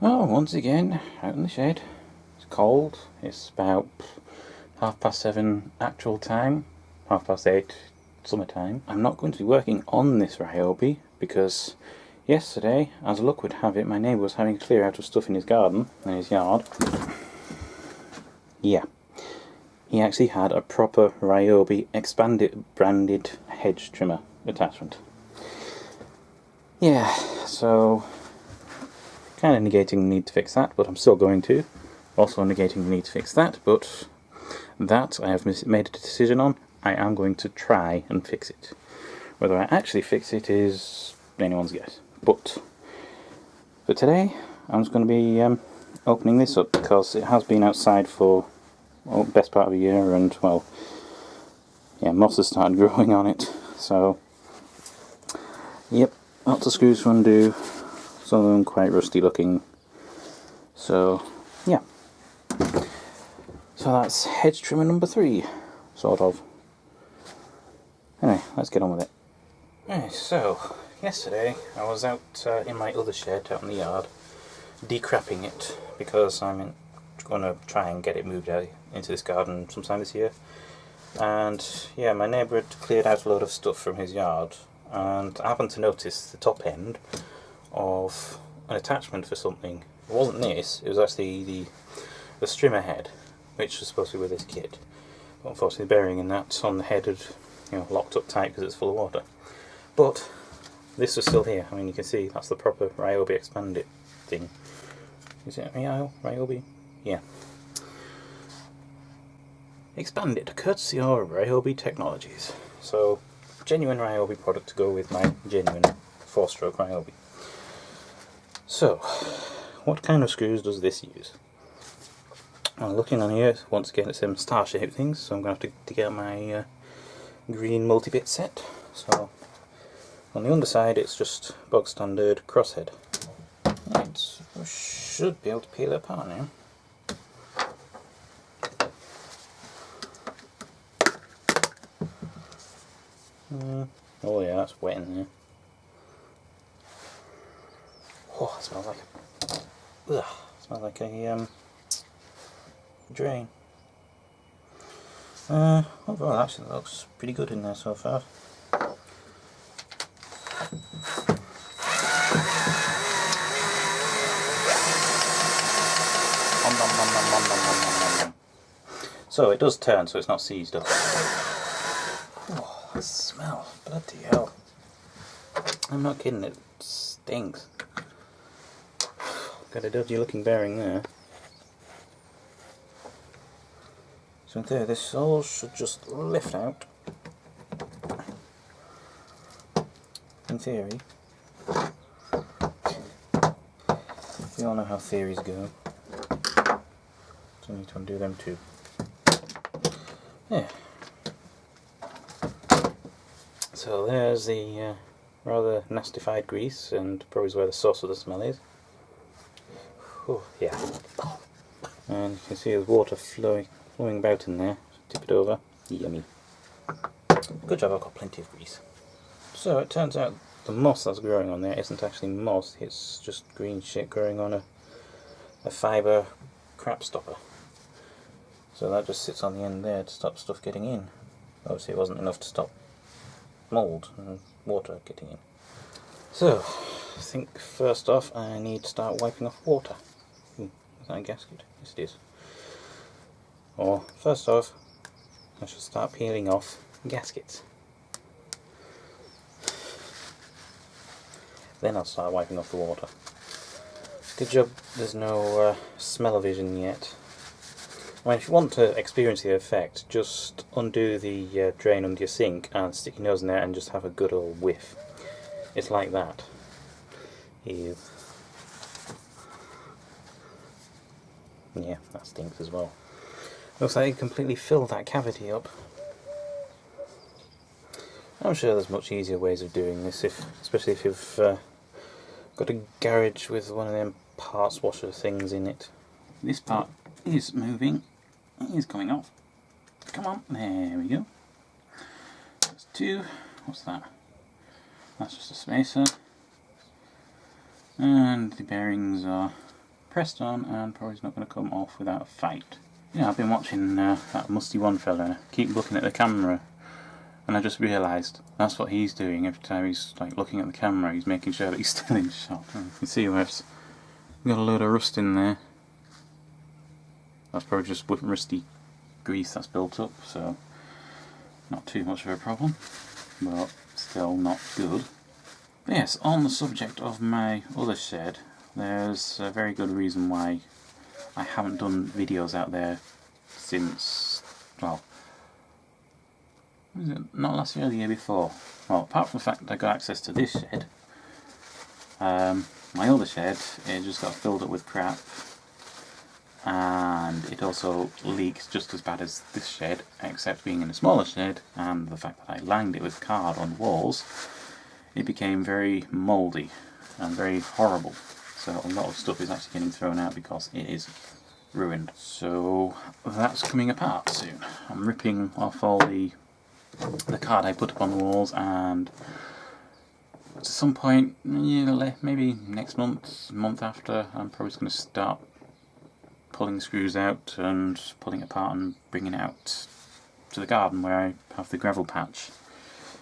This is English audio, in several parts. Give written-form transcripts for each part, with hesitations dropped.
Oh, once again, out in the shed. It's cold. It's about 7:30 actual time, 8:30 summertime. I'm not going to be working on this Ryobi because yesterday, as luck would have it, my neighbour was having to clear out of stuff in his garden, in his yard. Yeah. He actually had a proper Ryobi Expand It branded hedge trimmer attachment. Yeah, so kind of negating the need to fix that, but I'm still going to. Also negating the need to fix that, but that I have made a decision on. I am going to try and fix it. Whether I actually fix it is anyone's guess. But for today, I'm just going to be opening this up because it has been outside for the best part of a year, and well, yeah, moss has started growing on it. So, yep, lots of screws to undo. Some of them quite rusty looking. So, yeah. So that's hedge trimmer number 3, sort of. Anyway, let's get on with it. Right, so, yesterday I was out in my other shed out in the yard, decrapping it, because I'm going to try and get it moved out into this garden sometime this year. And yeah, my neighbour had cleared out a load of stuff from his yard, and I happened to notice the top end of an attachment for something. It wasn't this, it was actually the strimmer head, which was supposed to be with this kit. But unfortunately the bearing in that on the head had locked up tight because it's full of water. But this was still here. I mean, you can see that's the proper Ryobi Expand It thing. Is it Ryobi? Yeah. Expand It, courtesy of Ryobi Technologies. So, genuine Ryobi product to go with my genuine 4-stroke Ryobi. So, what kind of screws does this use? Well, looking on here, once again it's some star-shaped things, so I'm going to have to dig out my green multi-bit set. So, on the underside it's just bog standard crosshead. Right, I should be able to peel it apart now. Oh yeah, that's wet in there. Oh, it smells like a drain. Overall, actually, it looks pretty good in there so far. So it does turn, so it's not seized up. Oh, that smell! Bloody hell! I'm not kidding. It stinks. Got a dodgy looking bearing there. So there, this all should just lift out. In theory. We all know how theories go. So I need to undo them too. Yeah. So there's the rather nastified grease, and probably where the source of the smell is. Oh, yeah. And you can see there's water flowing about in there. Tip it over. Yummy. Good job, I've got plenty of grease. So it turns out the moss that's growing on there isn't actually moss, it's just green shit growing on a fibre crap stopper. So that just sits on the end there to stop stuff getting in. Obviously it wasn't enough to stop mould and water getting in. So, I think first off I need to start wiping off water. Is that a gasket? Yes it is. Or, first off, I should start peeling off gaskets. Then I'll start wiping off the water. Good job there's no smell-o-vision yet. I mean, if you want to experience the effect, just undo the drain under your sink and stick your nose in there and just have a good old whiff. It's like that. Ew. Yeah, that stinks as well. Looks like you completely filled that cavity up. I'm sure there's much easier ways of doing this, especially if you've got a garage with one of them parts washer things in it. This part is moving. It is coming off. Come on, there we go. That's 2. What's that? That's just a spacer. And the bearings are pressed on and probably not going to come off without a fight. Yeah, I've been watching that Musty One fella and I keep looking at the camera and I just realised that's what he's doing every time he's like looking at the camera. He's making sure that he's still in shot. You can see where it's got a load of rust in there. That's probably just rusty grease that's built up, so not too much of a problem, but still not good. But yes, on the subject of my other shed, there's a very good reason why I haven't done videos out there since, well, was it not last year or the year before? Well, apart from the fact that I got access to this shed, my other shed, it just got filled up with crap, and it also leaks just as bad as this shed, except being in a smaller shed, and the fact that I lined it with card on the walls, it became very mouldy and very horrible. So a lot of stuff is actually getting thrown out because it is ruined. So that's coming apart soon. I'm ripping off all the card I put up on the walls, and at some point, maybe next month after, I'm probably just going to start pulling screws out and pulling it apart and bringing it out to the garden where I have the gravel patch,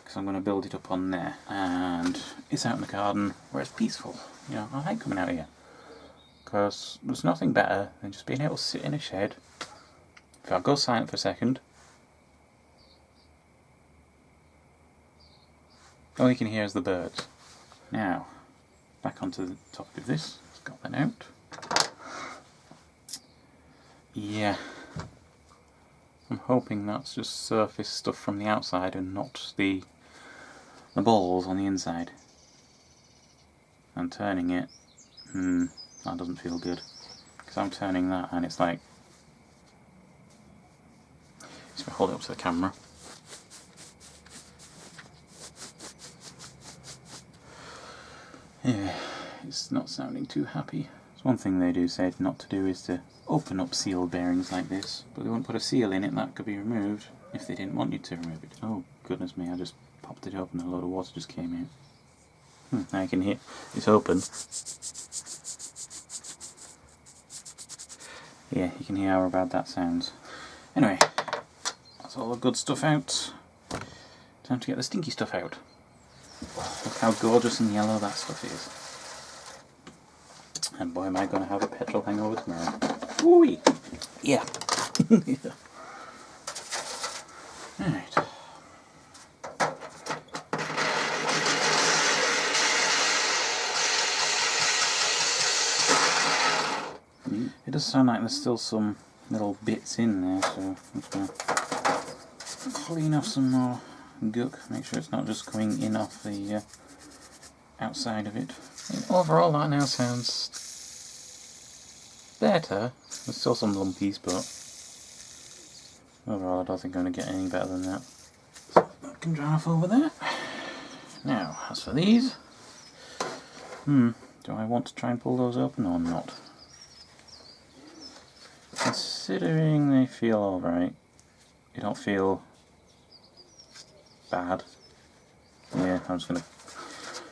because I'm going to build it up on there, and it's out in the garden where it's peaceful. You know, I like coming out here because there's nothing better than just being able to sit in a shed. If I go silent for a second, all you can hear is the birds. Now, back onto the topic of this. Let's got that out. Yeah, I'm hoping that's just surface stuff from the outside and not the balls on the inside. I'm turning it, that doesn't feel good, because I'm turning that and it's like, just hold it up to the camera. Yeah, it's not sounding too happy. It's one thing they do say not to do is to open up sealed bearings like this, but they won't put a seal in it that could be removed if they didn't want you to remove it. Oh goodness me, I just popped it open and a load of water just came out. Now you can hear it's open. Yeah, you can hear how bad that sounds. Anyway, that's all the good stuff out. Time to get the stinky stuff out. Look how gorgeous and yellow that stuff is. And boy, am I going to have a petrol hangover tomorrow. Woo-wee! Yeah. Yeah. Alright. It does sound like there's still some little bits in there, so I'm just going to clean off some more gook, make sure it's not just coming in off the outside of it. And overall that now sounds better. There's still some lumpies, but overall I don't think I'm going to get any better than that. So I can dry off over there. Now, as for these, do I want to try and pull those open or not? Considering they feel alright, they don't feel bad. Yeah, I'm just going to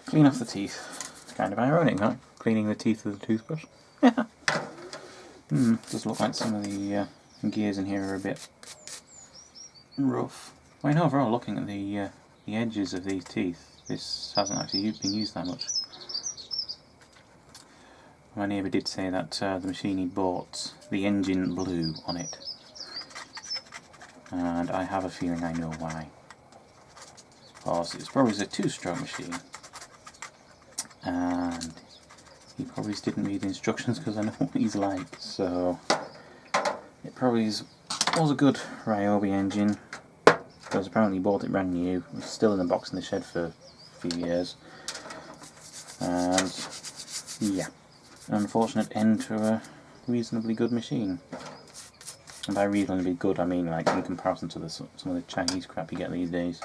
clean off the teeth. It's kind of ironic, huh? Cleaning the teeth with a toothbrush. Yeah. Does look like some of the gears in here are a bit rough. I mean, overall, looking at the edges of these teeth, this hasn't actually been used that much. My neighbour did say that the machine he bought, the engine blew on it. And I have a feeling I know why. Because it's probably a two-stroke machine. And he probably didn't read the instructions because I know what he's like. So it probably was a good Ryobi engine. Because apparently he bought it brand new. It was still in the box in the shed for a few years. And yeah. An unfortunate end to a reasonably good machine. And by reasonably good I mean like in comparison to some of the Chinese crap you get these days.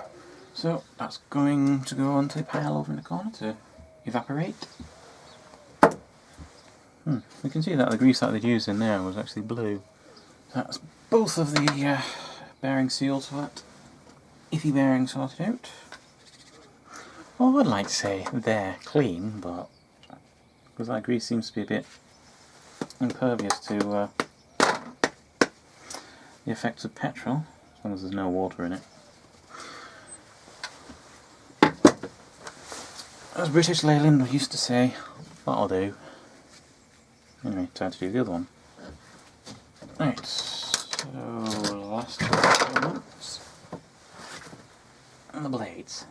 So that's going to go onto the pile over in the corner to evaporate. We can see that the grease that they'd used in there was actually blue. That's both of the bearing seals for that iffy bearing sorted out. Well, I would like to say they're clean, but because that grease seems to be a bit impervious to the effects of petrol, as long as there's no water in it. As British Leyland used to say, that'll do. Anyway, time to do the other one. Right, so last elements and the blades.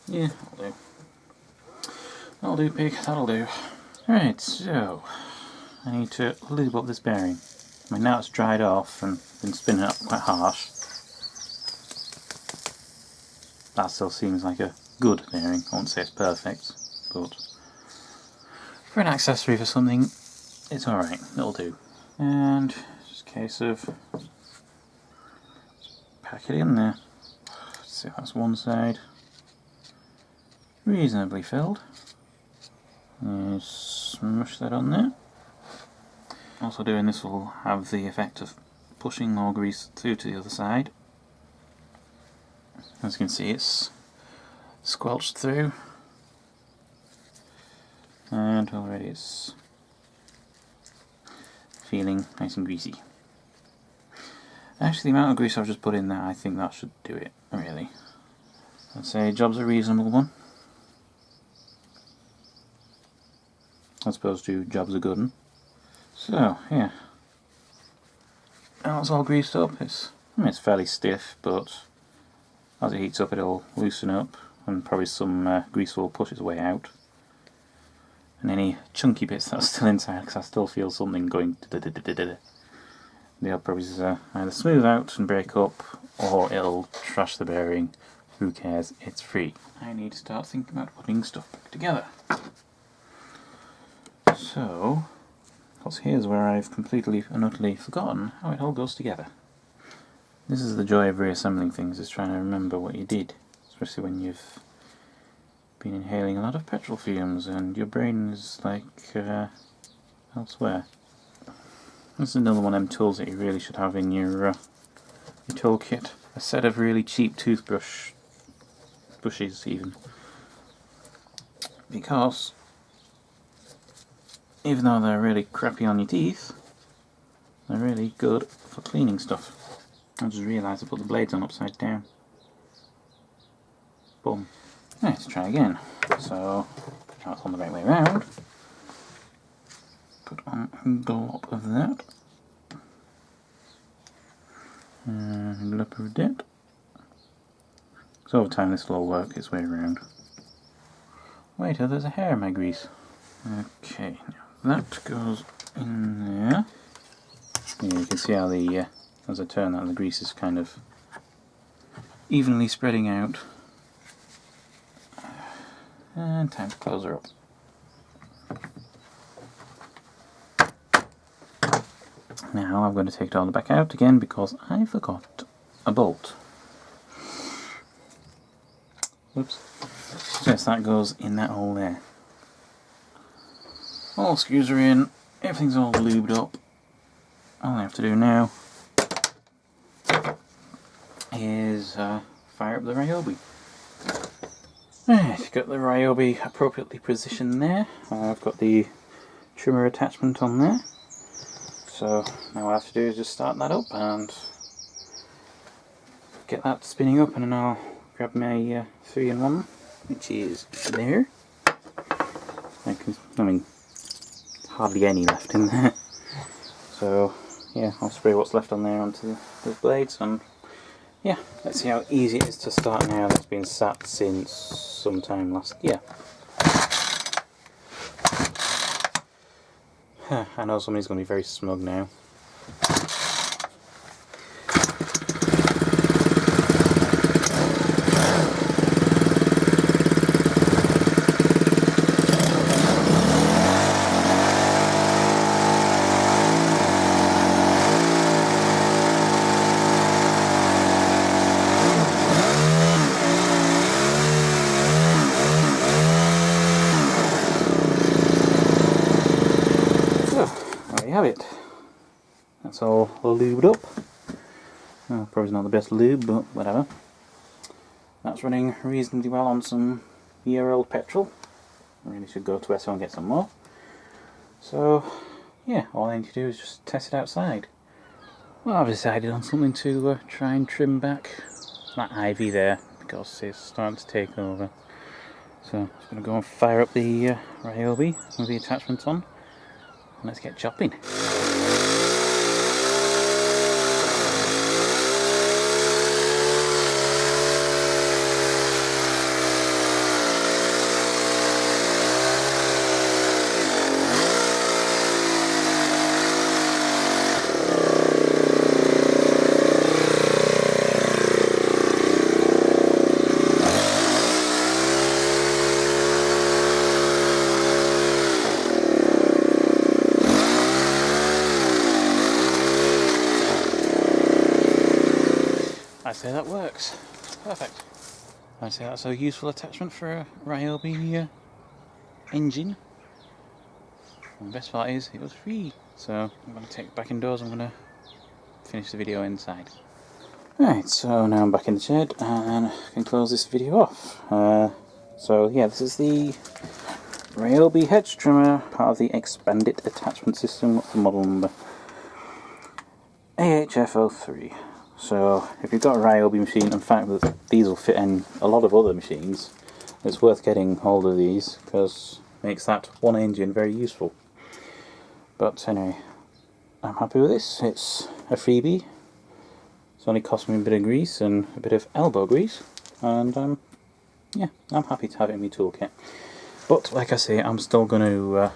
Yeah, that'll do. That'll do, pig, that'll do. Right, so I need to lube up this bearing. I mean, now it's dried off and been spinning up quite harsh. That still seems like a good bearing. I won't say it's perfect, but for an accessory for something, it's alright, it'll do. And just a case of pack it in there. Let's see, that's one side reasonably filled. And smush that on there. Also doing this will have the effect of pushing more grease through to the other side. As you can see, it's squelched through, and already it's feeling nice and greasy. Actually, the amount of grease I've just put in there, I think that should do it, really. I'd say job's a reasonable one, as opposed to job's a good one. So, yeah. Now it's all greased up. It's fairly stiff, but as it heats up it'll loosen up, and probably some grease will push its way out. And any chunky bits that are still inside, because I still feel something going they'll probably either smooth out and break up, or it'll trash the bearing. Who cares? It's free. I need to start thinking about putting stuff back together. So, here's where I've completely and utterly forgotten how it all goes together. This is the joy of reassembling things, is trying to remember what you did, especially when you've been inhaling a lot of petrol fumes and your brain is like elsewhere. This is another one of them tools that you really should have in your toolkit. A set of really cheap bushes even. Because even though they're really crappy on your teeth, they're really good for cleaning stuff. I just realised I put the blades on upside down. Boom. Let's try again. So, now it's on the right way around. Put on a glop of that. And a glop of that. So over time this will all work its way around. Wait, there's a hair in my grease. Okay, now that goes in there. Yeah, you can see how the as I turn that, the grease is kind of evenly spreading out. And time to close her up. Now I'm going to take it all back out again because I forgot a bolt. Whoops. Yes, that goes in that hole there. All screws are in, everything's all lubed up. All I have to do now is fire up the Ryobi. Right, got the Ryobi appropriately positioned there. I've got the trimmer attachment on there. So now what I have to do is just start that up and get that spinning up, and then I'll grab my 3-in-1, which is there. I mean, hardly any left in there. So yeah, I'll spray what's left on there onto the blades, and yeah, let's see how easy it is to start now. That's been sat since sometime last year. I know somebody's going to be very smug now. Have it. That's all lubed up. Well, probably not the best lube, but whatever. That's running reasonably well on some year-old petrol. I really should go to Esso and get some more. So, yeah, all I need to do is just test it outside. Well, I've decided on something to try and trim back that ivy there, because it's starting to take over. So, I'm just going to go and fire up the Ryobi with the attachments on, and let's get chopping. I'd say that works. Perfect. I'd say that's a useful attachment for a Ryobi engine. And the best part is it was free. So I'm going to take it back indoors. I'm going to finish the video inside. Right, so now I'm back in the shed and I can close this video off. So yeah, this is the Ryobi hedge trimmer, part of the Expand It attachment system. What's the model number? AHF03. So if you've got a Ryobi machine, in fact these will fit in a lot of other machines, it's worth getting hold of these because it makes that one engine very useful. But anyway, I'm happy with this. It's a freebie. It's only cost me a bit of grease and a bit of elbow grease, and yeah, I'm happy to have it in my toolkit. But like I say, I'm still going to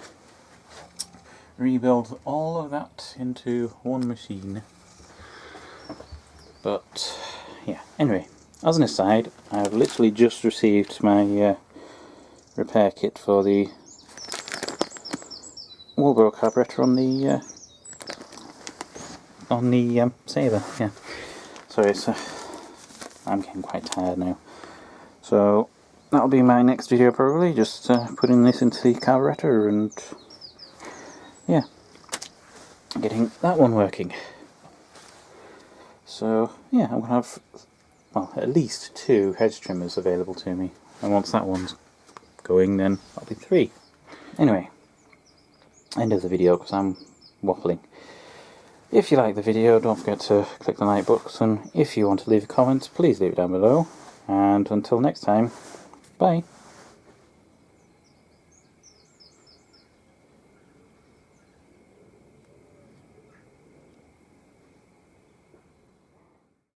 rebuild all of that into one machine. But yeah, anyway, as an aside, I've literally just received my repair kit for the Walbro carburetor on the Sabre. Yeah, sorry, so I'm getting quite tired now. So that'll be my next video probably, just putting this into the carburetor and yeah, getting that one working. So yeah, I'm going to have, well, at least 2 hedge trimmers available to me, and once that one's going then that'll be 3. Anyway, end of the video because I'm waffling. If you like the video, don't forget to click the like button. If you want to leave a comment, please leave it down below, and until next time, bye.